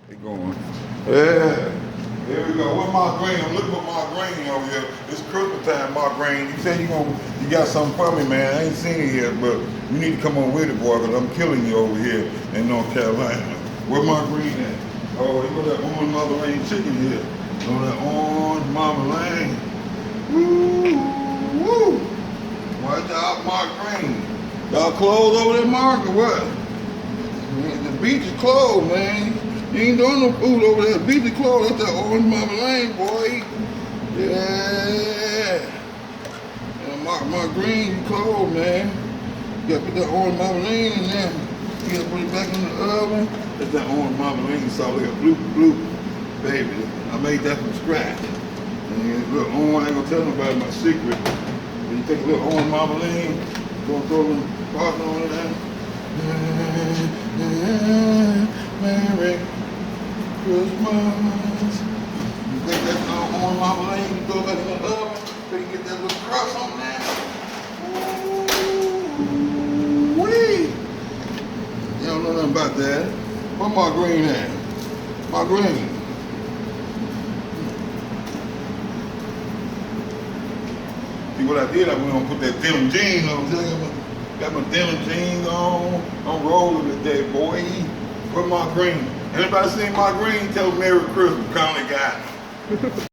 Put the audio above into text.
They going. Yeah. There we go. What's my green? I'm looking for my green over here. It's Christmas time, my green. You said you got something for me, man. I ain't seen it yet, but you need to come on with it, boy, because I'm killing you over here in North Carolina. Where my green at? Oh, you got that orange Mama Lane chicken here. Oh, that orange Mama Lane. Woo, woo. Watch out, my green. Y'all closed over there, Mark, or what? Man, the beach is closed, man. You ain't doing no food over there. The beach is closed. That's that orange Mama Lane, boy. Yeah. My green clothes, man. You gotta put that orange Mama Lane in there. You gotta put it back in the oven. That's that orange Mama Lane sauce. Like a bloop, baby. I made that from scratch. And look, orange, I ain't gonna tell nobody my secret. When you take a little orange Mama Lane, gonna throw them parts on it there. Merry Christmas. You take that orange Mama Lane, you throw it back in the oven, so you get that little crust on there. Wee! You don't know nothing about that. Where my green at? My green. See what I did? I went on put that denim jeans on. Got my denim jeans on. I'm rolling today, boy. Where my green? Anybody seen my green? Tell me Merry Christmas. County guy.